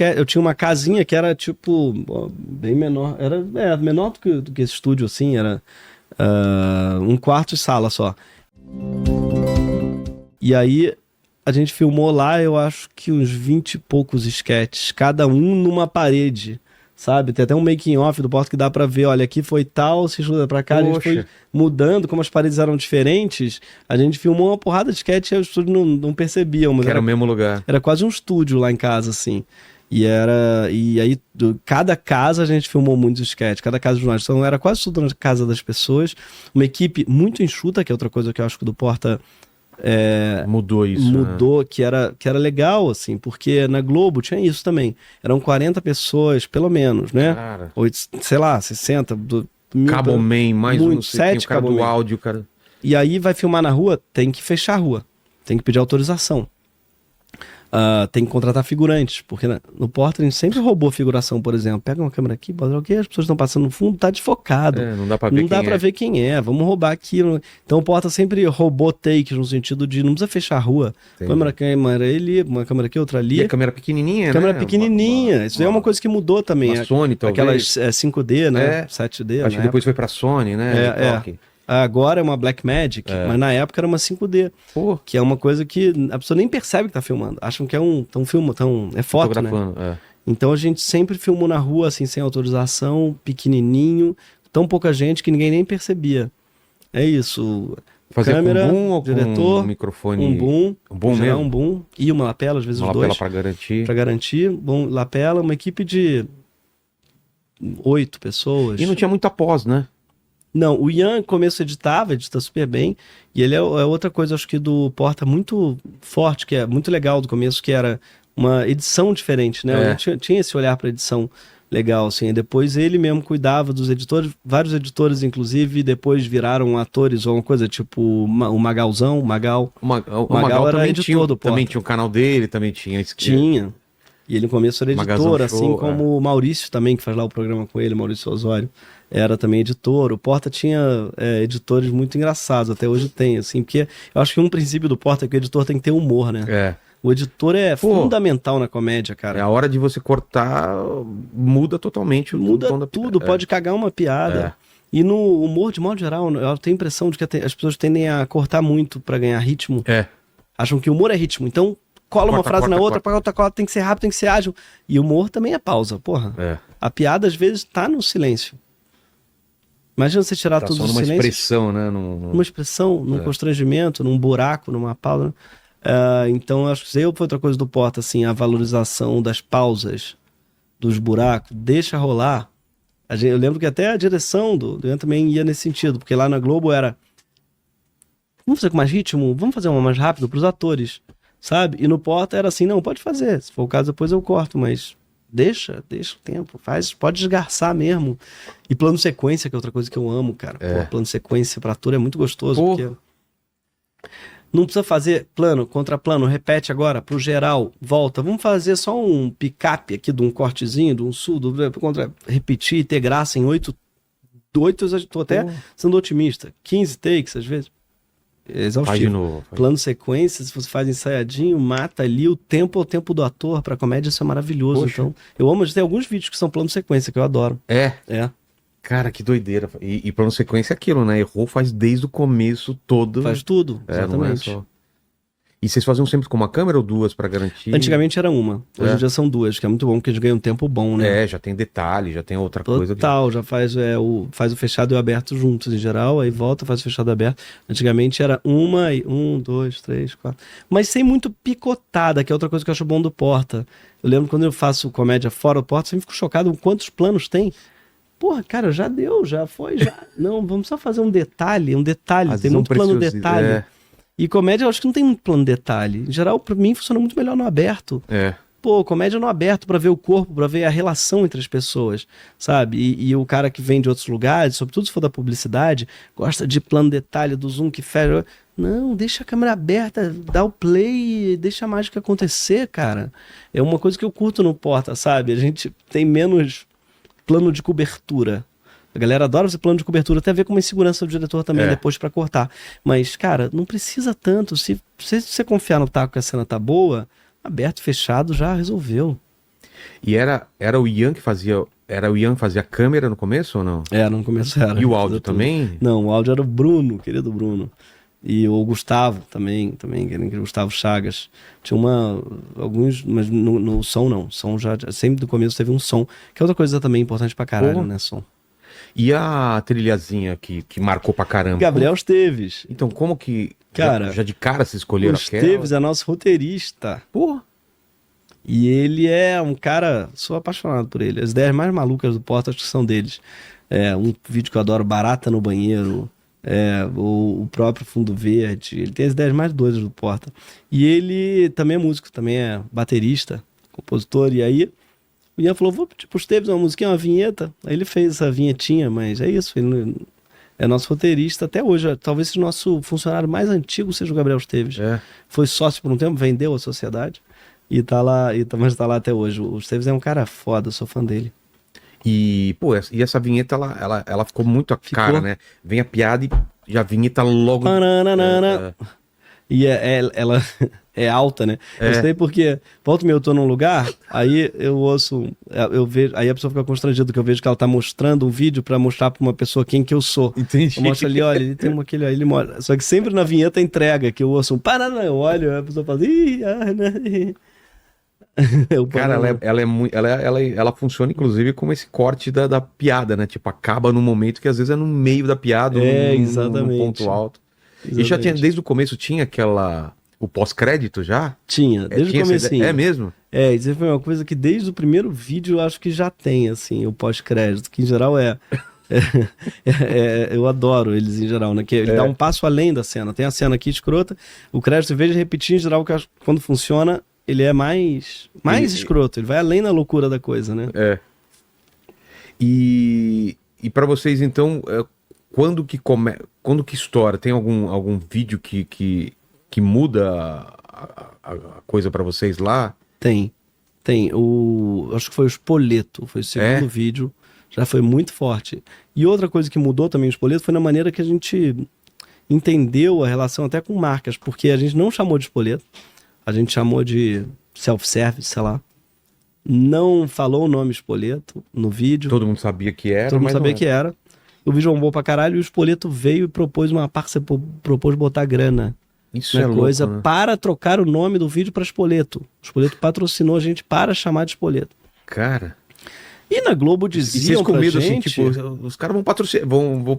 eu tinha uma casinha que era tipo bem menor, era menor do que esse estúdio assim, era um quarto e sala só. E aí a gente filmou lá, eu acho que uns 20 e poucos sketches, cada um numa parede, sabe? Tem até um making off do Porta que dá pra ver, olha, aqui foi tal, se estuda pra cá, a gente foi mudando, como as paredes eram diferentes, a gente filmou uma porrada de sketch e o estúdio não percebiam, mas que era o mesmo lugar. Era quase um estúdio lá em casa, assim. E aí, cada casa a gente filmou muitos sketches, cada casa de nós. Então era quase tudo na casa das pessoas. Uma equipe muito enxuta, que é outra coisa que eu acho que o do Porta mudou isso. Mudou, né? que era legal, assim, porque na Globo tinha isso também. Eram 40 pessoas, pelo menos, né? Cara. Sei lá, 60. Caboman, mais muito, 7 o cara do áudio, cara. E aí vai filmar na rua, tem que fechar a rua. Tem que pedir autorização. Tem que contratar figurantes, porque no Porta a gente sempre roubou figuração, por exemplo. Pega uma câmera aqui, bota aqui, as pessoas estão passando no fundo, tá desfocado. Não dá pra ver, ver quem é. Vamos roubar aqui. Então o Porta sempre roubou takes no sentido de não precisa fechar a rua. Câmera ali, uma câmera aqui, outra ali. E a câmera pequenininha, câmera pequenininha. Isso aí é uma coisa que mudou também. A Sony, talvez. Aquelas 5D, né? 7D. Acho que depois foi pra Sony, né? Agora é uma Blackmagic, mas na época era uma 5D. Que é uma coisa que a pessoa nem percebe que tá filmando. Acham que é é foto, né? Então a gente sempre filmou na rua, assim, sem autorização, pequenininho, tão pouca gente que ninguém nem percebia. É isso. Fazer câmera, com boom ou diretor, com microfone? Um boom. Um boom mesmo? Um boom. E uma lapela, às vezes os dois. Uma lapela pra garantir. Pra garantir. Bom, lapela, uma equipe de 8 pessoas. E não tinha muita pós, né? Não, o Ian, começo, edita super bem, e ele é outra coisa, acho que do Porta muito forte, que é muito legal do começo, que era uma edição diferente, né? Tinha esse olhar para edição legal, assim, e depois ele mesmo cuidava dos editores, vários editores, inclusive, depois viraram atores ou uma coisa, tipo o Magalzão, o Magal era editor do Porta. Também tinha o canal dele, também tinha... Tinha, e ele no começo era editor, assim como o Maurício também, que faz lá o programa com ele, Maurício Osório. Era também editor. O Porta tinha editores muito engraçados, até hoje tem, assim, porque eu acho que um princípio do Porta é que o editor tem que ter humor, né? O editor é fundamental na comédia, cara. É a hora de você cortar, muda totalmente. Muda tudo, pode cagar uma piada. E no humor, de modo geral, eu tenho a impressão de que as pessoas tendem a cortar muito pra ganhar ritmo. Acham que o humor é ritmo, então cola uma frase na outra, pra outra cola, tem que ser rápido, tem que ser ágil. E o humor também é pausa, porra. A piada, às vezes, tá no silêncio. Imagina você tirar tudo do silêncio. Uma expressão, né? Numa expressão, num constrangimento, num buraco, numa pausa. Então, acho que isso aí foi outra coisa do Porta, assim, a valorização das pausas, dos buracos, deixa rolar. Eu lembro que até a direção do Ian também ia nesse sentido, porque lá na Globo era vamos fazer com mais ritmo? Vamos fazer uma mais rápido pros atores, sabe? E no Porta era assim, não, pode fazer, se for o caso depois eu corto, mas... Deixa o tempo, pode esgarçar mesmo. E plano sequência, que é outra coisa que eu amo, cara. Plano sequência pra ator é muito gostoso, porque não precisa fazer plano contra plano, repete agora, pro geral, volta. Vamos fazer só um picape aqui de um cortezinho, de um repetir e ter graça em 8, tô até sendo otimista, 15 takes às vezes. Exaustivo. Plano sequência, se você faz ensaiadinho, mata ali o tempo do ator. Pra comédia isso é maravilhoso. Então, eu amo, tem alguns vídeos que são plano sequência que eu adoro. Cara, que doideira. E plano sequência é aquilo, né? Errou, faz desde o começo todo. Faz tudo, exatamente. Não é só... E vocês faziam sempre com uma câmera ou duas pra garantir? Antigamente era uma, hoje em dia são duas, que é muito bom, porque a gente ganha um tempo bom, né? Já tem detalhe, já tem outra coisa. Total, já faz o fechado e o aberto juntos em geral, aí volta, faz o fechado e aberto. Antigamente era uma, 1, 2, 3, 4. Mas sem muito picotada, que é outra coisa que eu acho bom do Porta. Eu lembro quando eu faço comédia fora do Porta, eu sempre fico chocado com quantos planos tem. Porra, cara, já deu, já foi, já. Não, vamos só fazer um detalhe, tem muito plano detalhe. E comédia, eu acho que não tem muito plano detalhe. Em geral, pra mim, funciona muito melhor no aberto. Comédia no aberto, pra ver o corpo, pra ver a relação entre as pessoas, sabe? E o cara que vem de outros lugares, sobretudo se for da publicidade, gosta de plano detalhe, do zoom que fecha. Não, deixa a câmera aberta, dá o play, deixa a mágica acontecer, cara. É uma coisa que eu curto no Porta, sabe? A gente tem menos plano de cobertura. A galera adora fazer plano de cobertura, até ver como é segurança do diretor também depois pra cortar. Mas, cara, não precisa tanto. Se você confiar no taco que a cena tá boa, aberto, fechado, já resolveu. E era o Ian que fazia. Era o Ian que fazia a câmera no começo ou não? No começo era. E o áudio Tudo. também? Não, o áudio era o Bruno, querido Bruno. E o Gustavo também, Gustavo Chagas. Tinha alguns, mas no som não. Som sempre do começo teve um som, que é outra coisa também importante pra caralho, Pô. né, som. E a trilhazinha que marcou pra caramba? Gabriel Esteves. Então, como que. Cara, já de cara se escolheram O Esteves é nosso roteirista. Pô. E ele é um cara, sou apaixonado por ele. As ideias mais malucas do Porta acho que são deles. Um vídeo que eu adoro, Barata no Banheiro. O próprio Fundo Verde. Ele tem as ideias mais doidas do Porta. E ele também é músico, também é baterista, compositor. E aí o Ian falou, vou pedir pro Esteves uma musiquinha, uma vinheta. Aí ele fez essa vinhetinha, mas é isso. Ele é nosso roteirista até hoje. Talvez o nosso funcionário mais antigo seja o Gabriel Esteves. Foi sócio por um tempo, vendeu a sociedade. E tá lá, mas tá lá até hoje. O Esteves é um cara foda, eu sou fã dele. E, pô, e essa vinheta, ela ficou muito a cara, né? Vem a piada e a vinheta logo... E ela é alta, né? Eu sei porque, volta e meia, eu tô num lugar, aí eu ouço, eu vejo, aí a pessoa fica constrangida, que eu vejo que ela tá mostrando um vídeo pra mostrar pra uma pessoa quem que eu sou. Entendi. Eu mostro ali, olha, ele tem aquele, aí ele mostra. Só que sempre na vinheta entrega, que eu ouço um eu olho, a pessoa fala, Cara, ela funciona inclusive como esse corte da piada, né? Tipo, acaba num momento que às vezes é no meio da piada, exatamente. num ponto alto. Exatamente. E já tinha, desde o começo, tinha o pós-crédito já? Tinha, desde o comecinho. É mesmo? Isso foi uma coisa que desde o primeiro vídeo eu acho que já tem, assim, o pós-crédito, que em geral eu adoro eles em geral, né? Que ele dá um passo além da cena. Tem a cena aqui escrota, o crédito, em vez de repetir, em geral, que quando funciona, ele é mais escroto, ele vai além da loucura da coisa, né? E pra vocês, então, quando que estoura? Tem algum vídeo que muda a coisa pra vocês lá? Tem. Acho que foi o Spoleto, foi o segundo vídeo, já foi muito forte. E outra coisa que mudou também o Spoleto foi na maneira que a gente entendeu a relação até com marcas, porque a gente não chamou de Spoleto, a gente chamou de self-service, sei lá. Não falou o nome Spoleto no vídeo. Todo mundo sabia que era, Todo mundo sabia que era. O vídeo bombou pra caralho e o Spoleto veio e propôs uma parceria, propôs botar grana. Isso é coisa louco, né? Para trocar o nome do vídeo para Spoleto. O Spoleto patrocinou a gente para chamar de Spoleto. Cara. E na Globo diziam pra gente... assim, tipo, os caras vão patrocinar,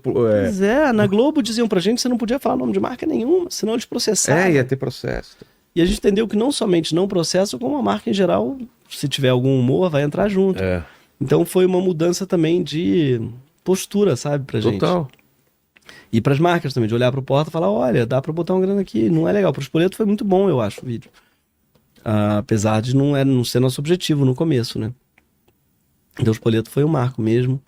Pois na Globo diziam pra gente que você não podia falar nome de marca nenhuma, senão eles processavam. Ia ter processo. E a gente entendeu que não somente não processa, como a marca em geral, se tiver algum humor, vai entrar junto. Então foi uma mudança também de postura, sabe, pra gente. Total. E pras marcas também, de olhar pro Porta e falar, olha, dá pra botar uma grana aqui, não é legal. Pro Spoleto foi muito bom, eu acho, o vídeo. Apesar de não ser nosso objetivo no começo, né? Então o Spoleto foi um marco mesmo.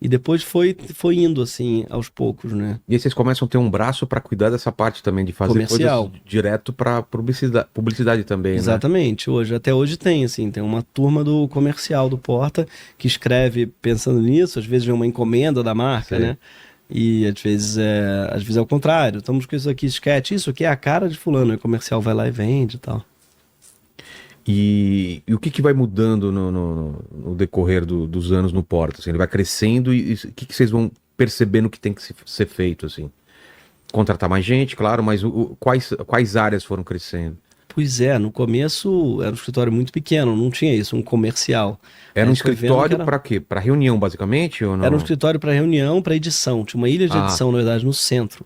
E depois foi indo, assim, aos poucos, né? E aí vocês começam a ter um braço pra cuidar dessa parte também, de fazer comercial. Coisas direto pra publicidade também, Exatamente. Né? Até hoje tem, assim, tem uma turma do comercial do Porta que escreve pensando nisso, às vezes vem uma encomenda da marca, né? E às vezes é o contrário. Estamos com isso aqui, sketch, isso aqui é a cara de fulano, e o comercial vai lá e vende e tal. E o que vai mudando no decorrer dos anos no Porta? Assim, ele vai crescendo e o que vocês vão percebendo que tem que ser feito? Assim? Contratar mais gente, claro, mas quais áreas foram crescendo? Pois no começo era um escritório muito pequeno, não tinha isso, um comercial. Era um escritório para quê? Para reunião, basicamente? Ou não? Era um escritório para reunião, para edição. Tinha uma ilha de edição, na verdade, no centro.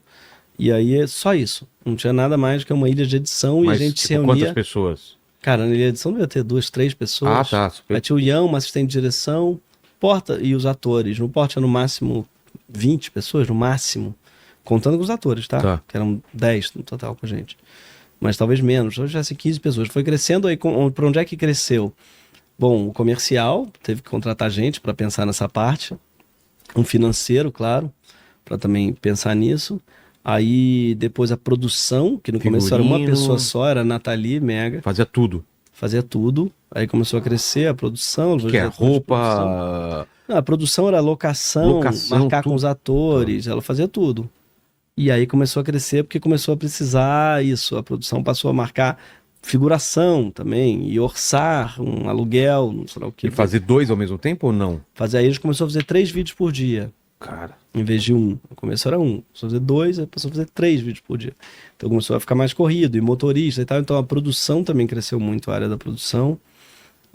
E aí é só isso. Não tinha nada mais do que uma ilha de edição. Mas, e a gente se tipo, reunia... quantas pessoas? Cara, na ilha de edição devia ter 2, 3 pessoas. Tá. Aí tinha o Ian, uma assistente de direção, Porta e os atores. No Porta tinha no máximo 20 pessoas, no máximo. Contando com os atores, tá? Que eram 10 no total com a gente. Mas talvez menos. Hoje já se 15 pessoas. Foi crescendo aí. Para onde é que cresceu? Bom, o comercial teve que contratar gente para pensar nessa parte. Um financeiro, claro, para também pensar nisso. Aí depois a produção, que no começo era uma pessoa só, era a Nathalie Mega. Fazia tudo. Aí começou a crescer a produção. Que é roupa... Não, a produção era locação marcar tudo com os atores, ela fazia tudo. E aí começou a crescer porque começou a precisar isso. A produção passou a marcar figuração também, e orçar um aluguel, não sei lá o que. E fazer 2 ao mesmo tempo ou não? Fazer, aí a gente começou a fazer 3 vídeos por dia, Cara, em vez de 1. No começo era 1, começou a fazer 2, aí passou a fazer 3 vídeos por dia. Então começou a ficar mais corrido, e motorista e tal, então a produção também cresceu muito, a área da produção.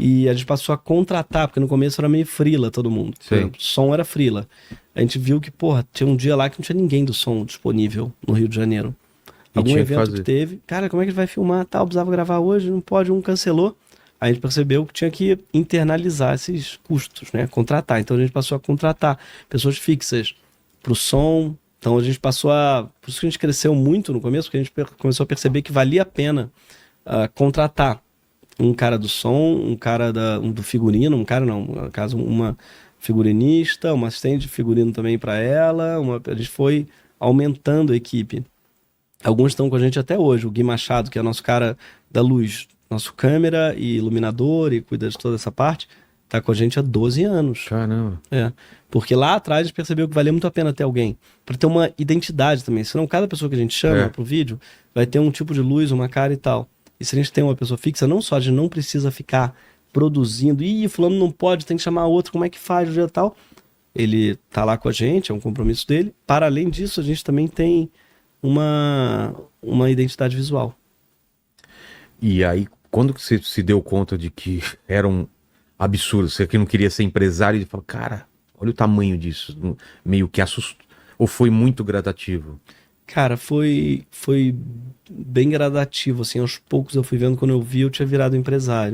E a gente passou a contratar, porque no começo era meio freela todo mundo. Por Sim. exemplo, som era freela. A gente viu que, porra, tinha um dia lá que não tinha ninguém do som disponível no Rio de Janeiro. E Algum tinha que evento fazer. que teve, cara, como é que ele vai filmar? Tal, precisava gravar hoje, não pode, um cancelou. Aí a gente percebeu que tinha que internalizar esses custos, né? Contratar. Então a gente passou a contratar pessoas fixas pro som. Então a gente passou a. Por isso que a gente cresceu muito no começo, porque a gente começou a perceber que valia a pena contratar um cara do som, um cara do figurino, um cara não, no caso, uma figurinista, uma assistente de figurino também para ela. A gente foi aumentando a equipe. Alguns estão com a gente até hoje. O Gui Machado, que é nosso cara da luz, nosso câmera e iluminador e cuida de toda essa parte, tá com a gente há 12 anos. Caramba. É. Porque lá atrás a gente percebeu que valia muito a pena ter alguém, para ter uma identidade também. Senão cada pessoa que a gente chama pro vídeo vai ter um tipo de luz, uma cara e tal. E se a gente tem uma pessoa fixa, não só a gente não precisa ficar produzindo, fulano não pode, tem que chamar outro, como é que faz o dia tal? Ele tá lá com a gente, é um compromisso dele. Para além disso, a gente também tem uma identidade visual. E aí, quando que você se deu conta de que era um absurdo? Você que não queria ser empresário e falou, cara, olha o tamanho disso. Meio que assustou. Ou foi muito gradativo? Cara, foi bem gradativo, assim, aos poucos eu fui vendo, quando eu vi, eu tinha virado empresário.